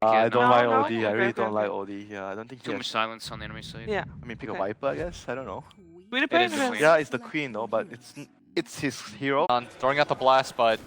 I don't like No, OD. I really okay, don't okay. like OD. Yeah, I don't think he Too has... much silence on the enemy side. Yeah. I mean, pick a Okay. Viper, I guess. I don't know. Queen of It is the Pages. queen. Yeah, it's the queen though, but it's his hero. Throwing out the blast, but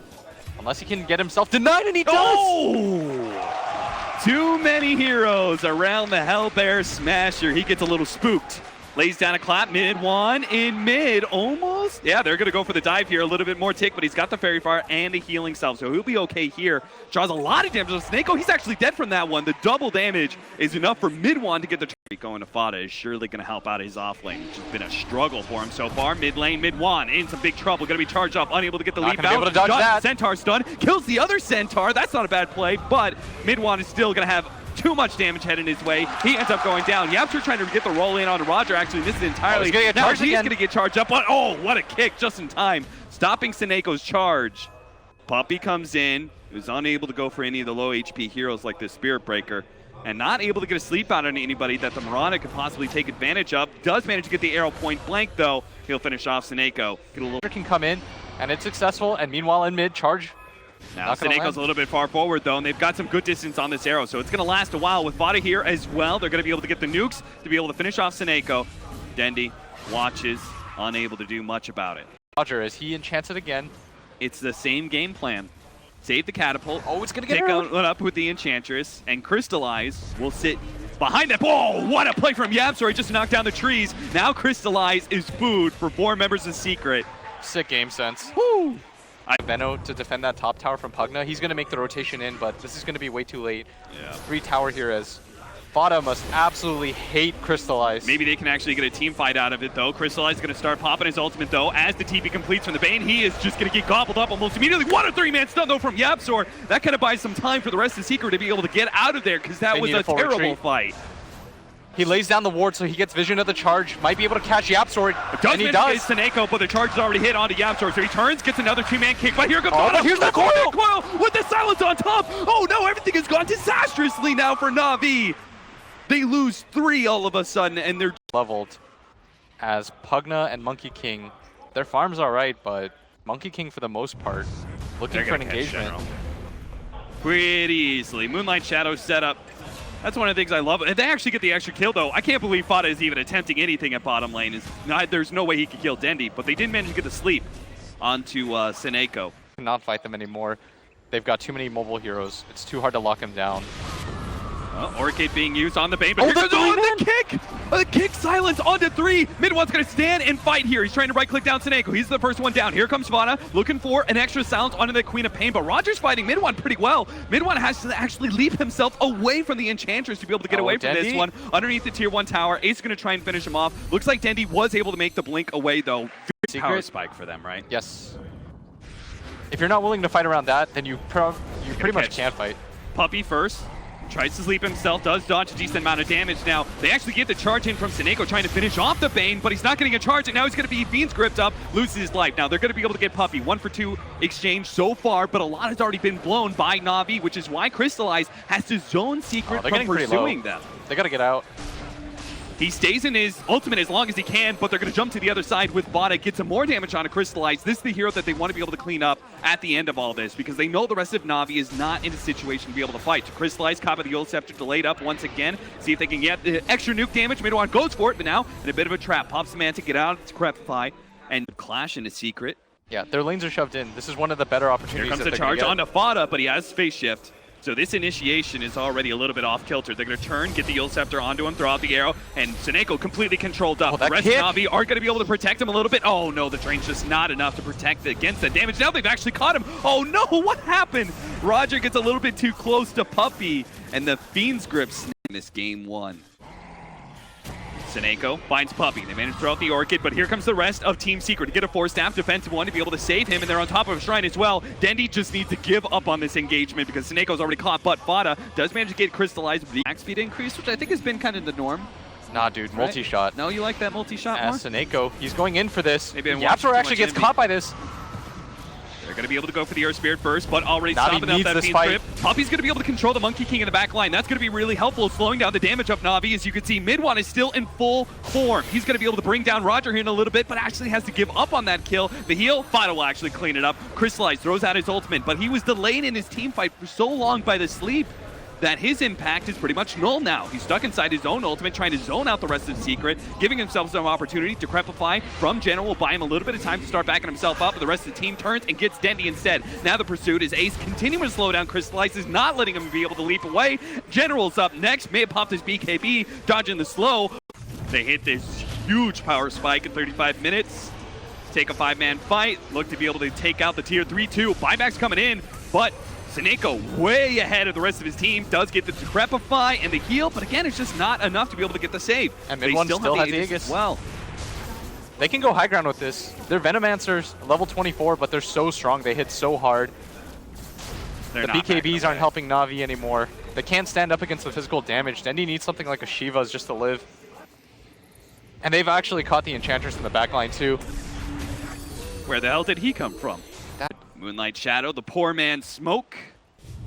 unless he can get himself denied, and he does! Oh! Too many heroes around the Hellbear Smasher. He gets a little spooked. Lays down a clap, MidOne in mid, almost. Yeah, they're gonna go for the dive here, a little bit more tick, but he's got the Fairy Fire and a healing salve, so he'll be okay here. Draws a lot of damage on Snako. He's actually dead from that one. The double damage is enough for MidOne to get the trade. Going to Fada is surely gonna help out his off lane, which has been a struggle for him so far. Mid lane, MidOne in some big trouble, gonna be charged up, unable to get the leap Not gonna out. be able to dodge that. Centaur stun, kills the other Centaur. That's not a bad play, but MidOne is still gonna have too much damage heading his way. He ends up going down. Yapster trying to get the roll in on Roger. Actually, this is entirely. He's gonna get charged again. He's gonna get charged up. But oh, what a kick just in time, stopping Seneco's charge. Puppey comes in. He was unable to go for any of the low HP heroes like the Spirit Breaker, and not able to get a sleep out on anybody that the Mirana could possibly take advantage of. Does manage to get the arrow point blank though. He'll finish off Seneko. Get a little. Can come in, and it's successful. And meanwhile, in mid charge. Now Seneco's a little bit far forward though, and they've got some good distance on this arrow, so it's going to last a while with Vada here as well. They're going to be able to get the nukes to be able to finish off Seneko. Dendi watches, unable to do much about it. Roger, as he enchants it again. It's the same game plan. Save the catapult. Oh, it's going to get Pick out. one up with the Enchantress, and Crystallize will sit behind that. Oh, what a play from Yapsor. He just knocked down the trees. Now Crystallize is food for 4 members of Secret. Sick game sense. Woo! Venno to defend that top tower from Pugna. He's going to make the rotation in, but this is going to be way too late. Yeah. 3 tower here as Vada must absolutely hate Crystallize. Maybe they can actually get a team fight out of it though. Crystallize is going to start popping his ultimate though. As the TP completes from the Bane, he is just going to get gobbled up almost immediately. What a 3-man stun though from Yapsor. That kind of buys some time for the rest of Secret to be able to get out of there, because that was a terrible fight. He lays down the ward so he gets vision of the charge. Might be able to catch Yapsor, and he does. Seneko, but the charge is already hit onto Yapsor, so he turns, gets another 2-man kick. But here comes but here's the coil! Coil with the silence on top. Oh no, everything has gone disastrously now for NaVi. They lose 3 all of a sudden, and they're leveled as Pugna and Monkey King. Their farm's all right, but Monkey King, for the most part, looking for an engagement. Pretty easily. Moonlight Shadow setup. That's one of the things I love. And they actually get the extra kill, though. I can't believe Fada is even attempting anything at bottom lane. There's no way he could kill Dendi, but they did manage to get the sleep onto Seneko. Cannot fight them anymore. They've got too many mobile heroes. It's too hard to lock him down. Orchid being used on the Bane, but the kick! The kick silence onto 3. MidOne's gonna stand and fight here. He's trying to right-click down Seneko. He's the first one down. Here comes Vada, looking for an extra silence onto the Queen of Pain, but Roger's fighting MidOne pretty well. MidOne has to actually leap himself away from the Enchantress to be able to get away from this one. Underneath the tier 1 tower, Ace is gonna try and finish him off. Looks like Dendi was able to make the blink away though. Power spike for them, right? Yes. If you're not willing to fight around that, then you pretty much can't fight. Puppey first. Tries to sleep himself, does dodge a decent amount of damage now. They actually get the charge in from Seneko trying to finish off the Bane, but he's not getting a charge, and now he's going to be Fiend's gripped up, loses his life. Now they're going to be able to get Puppey. 1 for 2 exchange so far, but a lot has already been blown by NaVi, which is why Crystallize has to zone Secret from pursuing them. They got to get out. He stays in his ultimate as long as he can, but they're going to jump to the other side with Vada, get some more damage on a Crystallize. This is the hero that they want to be able to clean up at the end of all this, because they know the rest of NaVi is not in a situation to be able to fight. Crystallize, copy the Ult Scepter delayed up once again. See if they can get the extra nuke damage. MidOne goes for it, but now in a bit of a trap. Pops the man to get out, it's Crepify, and clash into Secret. Yeah, their lanes are shoved in. This is one of the better opportunities. Here comes the charge onto Fada, but he has Phase Shift. So this initiation is already a little bit off kilter. They're going to turn, get the Ult Scepter onto him, throw out the arrow, and Seneko completely controlled up. The rest of NaVi are going to be able to protect him a little bit. Oh no, the drain's just not enough to protect against the damage. Now they've actually caught him. Oh no, what happened? Roger gets a little bit too close to Puppey, and the Fiend's grip in this game 1. Seneko finds Puppey. They manage to throw out the Orchid, but here comes the rest of Team Secret to get a 4-staff defensive one to be able to save him, and they're on top of a shrine as well. Dendi just needs to give up on this engagement because Seneko's already caught, but Vada does manage to get crystallized with the max speed increase, which I think has been kind of the norm. Nah, dude, multi-shot. No, you like that multi-shot more? Seneko, he's going in for this. Maybe Yapsor actually gets caught by this. They're going to be able to go for the Earth Spirit first, but already stopping up that Fiend's grip. Puppey's going to be able to control the Monkey King in the back line. That's going to be really helpful, slowing down the damage of NaVi. As you can see, MidOne is still in full form. He's going to be able to bring down Roger here in a little bit, but actually has to give up on that kill. The heal, Fada will actually clean it up. Crystallize throws out his ultimate, but he was delayed in his team fight for so long by the sleep that his impact is pretty much null now. He's stuck inside his own ultimate, trying to zone out the rest of Secret, giving himself some opportunity to crepify from General will buy him a little bit of time to start backing himself up, but the rest of the team turns and gets Dendy instead. Now the pursuit is Ace continuing to slow down. Crystallize is not letting him be able to leap away. General's up next. May have popped his BKB, dodging the slow. They hit this huge power spike in 35 minutes. Take a 5-man fight. Look to be able to take out the tier 3-2. Buyback's coming in, but Seneko way ahead of the rest of his team. Does get the Decrepify and the heal, but again, it's just not enough to be able to get the save. And MidOne still has the Aegis. Well, they can go high ground with this. They're Venomancers, level 24, but they're so strong. They hit so hard. The BKBs aren't helping NaVi anymore. They can't stand up against the physical damage. Dendy needs something like a Shiva's just to live. And they've actually caught the Enchantress in the backline too. Where the hell did he come from? Moonlight Shadow, the poor man's smoke.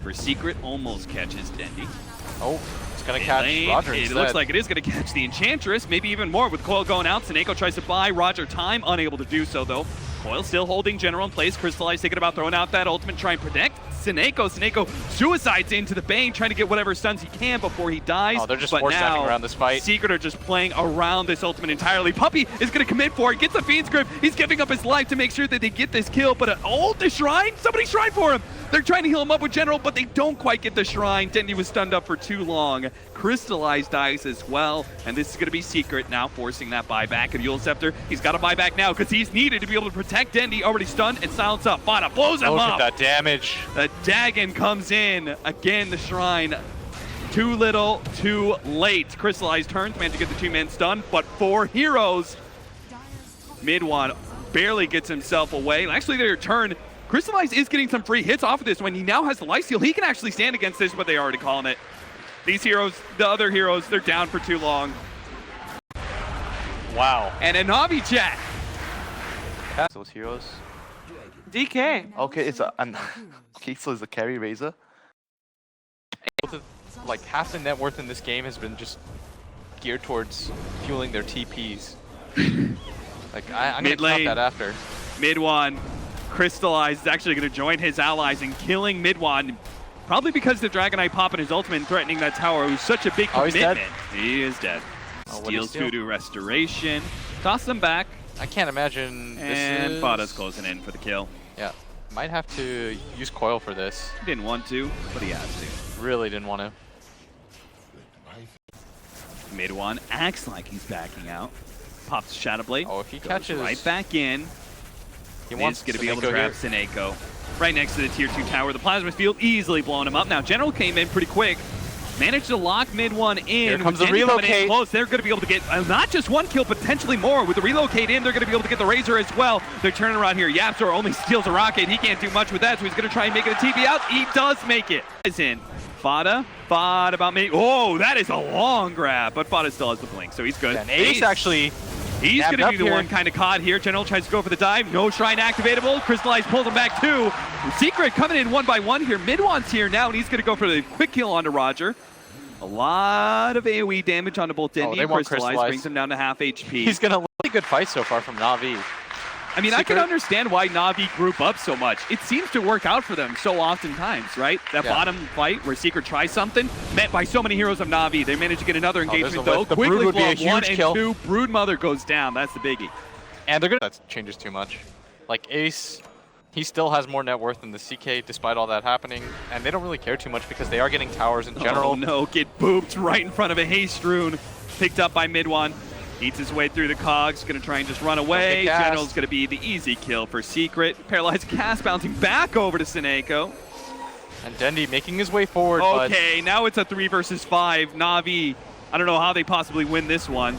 For Secret, almost catches Dendy. Oh, it's going to catch Roger It instead. looks like it is going to catch the Enchantress, maybe even more with Coil going out. Seneko tries to buy Roger time, unable to do so though. Coil still holding General in place. Crystallize thinking about throwing out that ultimate, try and protect Seneko suicides into the Bane, trying to get whatever stuns he can before he dies. Oh, they're just but force-stepping around this fight. Secret are just playing around this ultimate entirely. Puppey is going to commit for it, gets the Fiend's Grip. He's giving up his life to make sure that they get this kill, but the Shrine? Somebody Shrine for him! They're trying to heal him up with General, but they don't quite get the Shrine. Dendy was stunned up for too long. Crystallize dies as well, and this is going to be Secret now forcing that buyback. And Yule Scepter, he's got to buy back now because he's needed to be able to protect Dendy, already stunned and silence up. Fada blows him up. Look at that damage. The Dagon comes in. Again, the Shrine. Too little, too late. Crystallize turns, managed to get the 2-man stun, but 4 heroes. MidOne barely gets himself away. Actually, their turn. Crystallize is getting some free hits off of this when he now has the lifesteal. He can actually stand against this, but they already calling it. These heroes, the other heroes, they're down for too long. Wow. And a NaVi chat. Those heroes. DK. Okay, it's a. Okay, so it's a carry Razor. Like half the net worth in this game has been just geared towards fueling their TPs. Like I'm gonna count that after. MidOne. Crystallize is actually going to join his allies in killing MidOne. Probably because the Dragonite popping his ultimate and threatening that tower. It was such a big commitment. He is dead. Oh, Steals Voodoo Restoration. Toss them back. I can't imagine And this is... Fada's closing in for the kill. Yeah. Might have to use Coil for this. He didn't want to, but he has to. Really didn't want to. MidOne acts like he's backing out. Pops Shadow Blade. Oh, if he goes catches... right back in. He wants going to be able to Seneko grab here. Seneko. Right next to the tier 2 tower. The plasma field easily blowing him up. Now General came in pretty quick. Managed to lock MidOne in. Here comes With the Dendy coming in relocate. close, they're going to be able to get not just one kill, potentially more. With the relocate in, they're going to be able to get the Razor as well. They're turning around here. Yapsor only steals a rocket. He can't do much with that, so he's going to try and make it a TP out. He does make it. Is in. Fada about me. Oh, that is a long grab, but Fada still has the blink, so he's good. And Ace actually... He's going to be the here. one kind of caught here. General tries to go for the dive. No Shrine activatable. Crystallize pulls him back too. Secret coming in 1 by 1 here. MidOne's here now, and he's going to go for the quick kill onto Roger. A lot of AoE damage onto both Dendy and Crystallize. Brings him down to half HP. He's going to really good fight so far from NaVi. I mean, I can understand why NaVi group up so much. It seems to work out for them so oftentimes, right? That bottom fight where Secret tries something, met by so many heroes of NaVi. They manage to get another engagement though. The Quickly Brood would be a blow up 1 huge kill. and 2. Broodmother goes down. That's the biggie. And they're gonna... That changes too much. Like Ace, he still has more net worth than the CK despite all that happening. And they don't really care too much because they are getting towers in general. Oh no, get booped right in front of a haste rune. Picked up by MidOne. Eats his way through the cogs, gonna try and just run away. General's gonna be the easy kill for Secret. Paralyzed cast bouncing back over to Seneko. And Dendy making his way forward. Okay, now it's a 3 versus 5. NaVi, I don't know how they possibly win this one.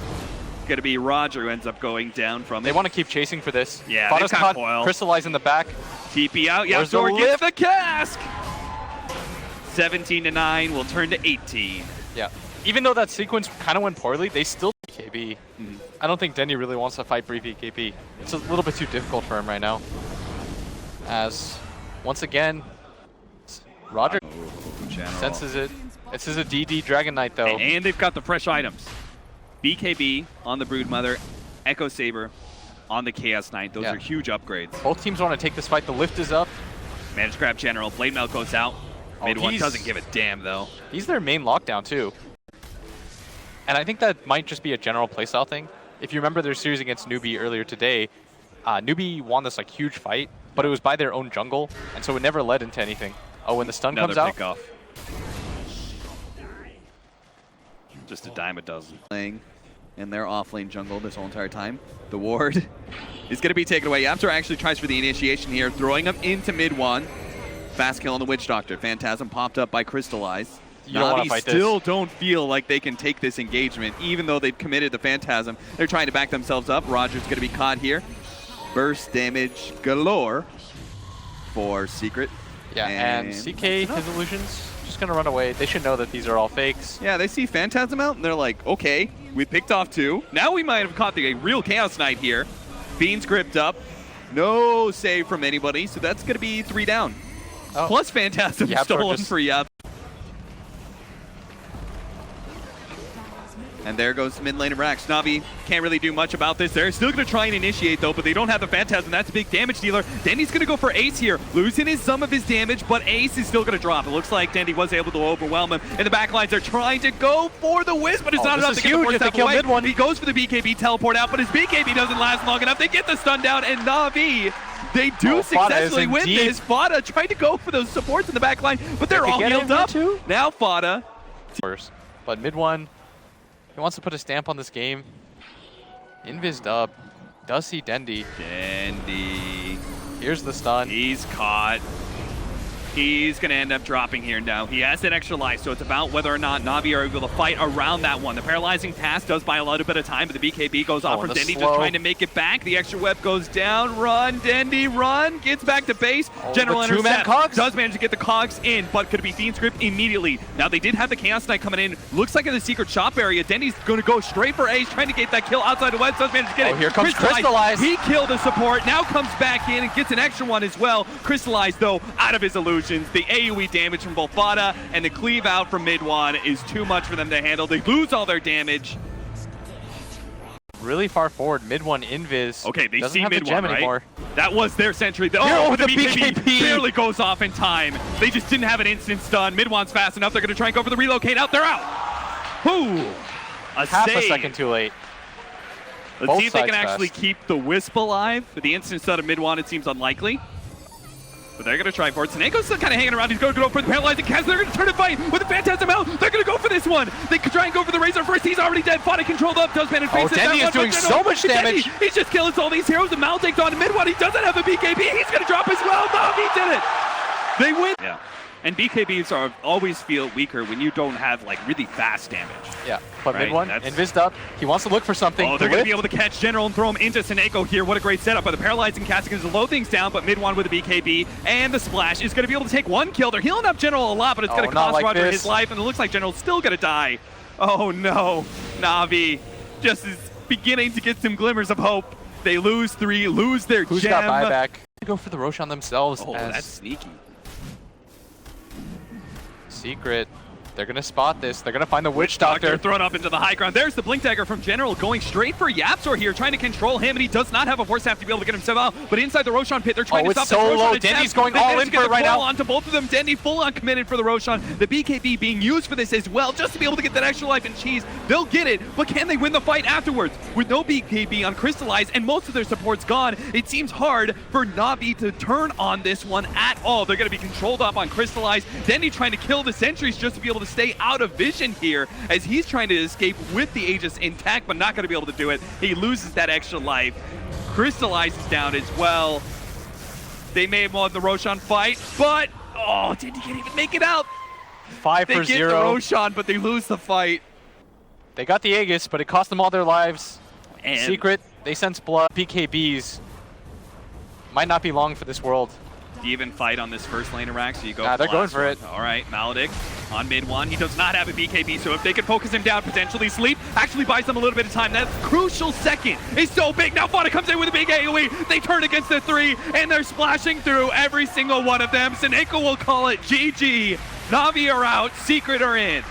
Gonna be Roger who ends up going down from it. They want to keep chasing for this. Yeah, Fada's they've got caught, Coil. Crystallize in the back. TP out, Where's the Yapsor gets lift? the cask! 17-9 will turn to 18. Yeah. Even though that sequence kind of went poorly, they still BKB. I don't think Dendy really wants to fight for BKB. It's a little bit too difficult for him right now. As, once again, Roger senses it. This is a DD Dragon Knight though. And they've got the fresh items. BKB on the Broodmother, Echo Saber on the Chaos Knight. Those are huge upgrades. Both teams want to take this fight. The lift is up. Managed to grab General. Blade Melt goes out. MidOne doesn't give a damn, though. He's their main lockdown, too. And I think that might just be a general playstyle thing. If you remember their series against NaVi earlier today, NaVi won this like huge fight, but it was by their own jungle, and so it never led into anything. Oh, when the stun comes out? Pickoff. Just a dime a dozen. Playing in their offlane jungle this whole entire time. The ward is going to be taken away. Yaptor actually tries for the initiation here, throwing him into MidOne. Fast kill on the Witch Doctor. Phantasm popped up by Crystallize. NaVi still don't feel like they can take this engagement, even though they've committed the Phantasm. They're trying to back themselves up. Roger's going to be caught here. Burst damage galore for Secret. Yeah, and CK, his illusions, just going to run away. They should know that these are all fakes. Yeah, they see Phantasm out, and they're like, okay, we picked off 2. Now we might have caught the real Chaos Knight here. Fiend's gripped up. No save from anybody, so that's going to be 3 down. Oh. Plus Phantasm stolen for Yap. And there goes mid lane of Rax. NaVi can't really do much about this. They're still going to try and initiate, though, but they don't have the Phantasm. That's a big damage dealer. Dendy's going to go for Ace here, losing some of his damage, but Ace is still going to drop. It looks like Dendy was able to overwhelm him. In the back lines, they're trying to go for the Wisp, but it's not enough to get the first step away. MidOne. He goes for the BKB teleport out, but his BKB doesn't last long enough. They get the stun down, and NaVi, they do successfully win this. Fada tried to go for those supports in the back line, but they're all healed up. Now Fada. But MidOne, he wants to put a stamp on this game. Invis dub. Does see Dendy. Dendy. Here's the stun. He's caught. He's going to end up dropping here now. He has that extra life, so it's about whether or not NaVi are able to fight around that one. The paralyzing pass does buy a little bit of time, but the BKB goes off for Dendy, just trying to make it back. The extra web goes down. Run, Dendy, run. Gets back to base. General intercept. Does manage to get the cogs in, but could be Fiend's Grip immediately. Now, they did have the Chaos Knight coming in. Looks like in the secret shop area, Dendy's going to go straight for Ace, trying to get that kill outside the web. Does manage to get it. Here comes Crystallize. He killed the support. Now comes back in and gets an extra one as well. Crystallize, though, out of his illusions. The AoE damage from both Fada and the cleave out from MidOne is too much for them to handle. They lose all their damage. Really far forward. MidOne Invis. Okay, they doesn't see have the gem MidOne, anymore. Right? That was their sentry. The BKB barely goes off in time. They just didn't have an instant stun. MidOne's fast enough. They're going to try and go for the relocate out. They're out. Whoo! Half a second too late. Let's see if they can actually keep the Wisp alive. For the instant stun of MidOne, it seems unlikely. But they're going to try for it. Seneco's still kind of hanging around. He's going to go for the paralyzing cast. They're going to turn and fight with the Phantasm out. They're going to go for this one. They could try and go for the Razor first. He's already dead. Fada controlled up. Does manage to face Dendy is doing so much damage. He's just killing all these heroes. The Mal takes on MidOne. He doesn't have a BKB. He's going to drop as well. No, he did it. They win. Yeah. And BKBs always feel weaker when you don't have like really fast damage. Yeah, but MidOne, Invis up. He wants to look for something. Oh, they're going to be able to catch General and throw him into Seneco here. What a great setup. But the paralyzing casting is to slow things down, but MidOne with a BKB and the splash is going to be able to take 1 kill. They're healing up General a lot, but it's going to cost Roger his life, and it looks like General's still going to die. Oh no, NaVi just is beginning to get some glimmers of hope. They lose 3, lose their Who's gem. Got buyback? They go for the Roshan themselves. Oh, that's sneaky. Secret. They're going to spot this. They're going to find the Witch Doctor. Thrown up into the high ground. There's the Blink Dagger from General going straight for Yapzor here, trying to control him, and he does not have a force staff to be able to get himself out. But inside the Roshan pit, they're trying to stop the Roshan. Low. Dendy's going all in for it right now. Onto both of them. Dendy full on committed for the Roshan. The BKB being used for this as well, just to be able to get that extra life and cheese. They'll get it, but can they win the fight afterwards? With no BKB on Crystallize and most of their supports gone, it seems hard for NaVi to turn on this one at all. They're going to be controlled up on Crystallize. Dendy trying to kill the sentries just to be able to stay out of vision here as he's trying to escape with the Aegis intact, but not going to be able to do it. He loses that extra life. Crystallize is down as well. They may have won the Roshan fight, but oh, Dendy can't even make it out. 5 for 0. They get the Roshan, but they lose the fight. They got the Aegis, but it cost them all their lives. And Secret, they sense blood. BKBs might not be long for this world. Even fight on this first lane of Rax, so you go. They're going for it. All right, Maledict on MidOne. He does not have a BKB, so if they can focus him down, potentially sleep, actually buys them a little bit of time. That crucial second is so big. Now Fada comes in with a big AoE. They turn against the 3, and they're splashing through every single one of them. Seneco will call it GG. NaVi are out. Secret are in.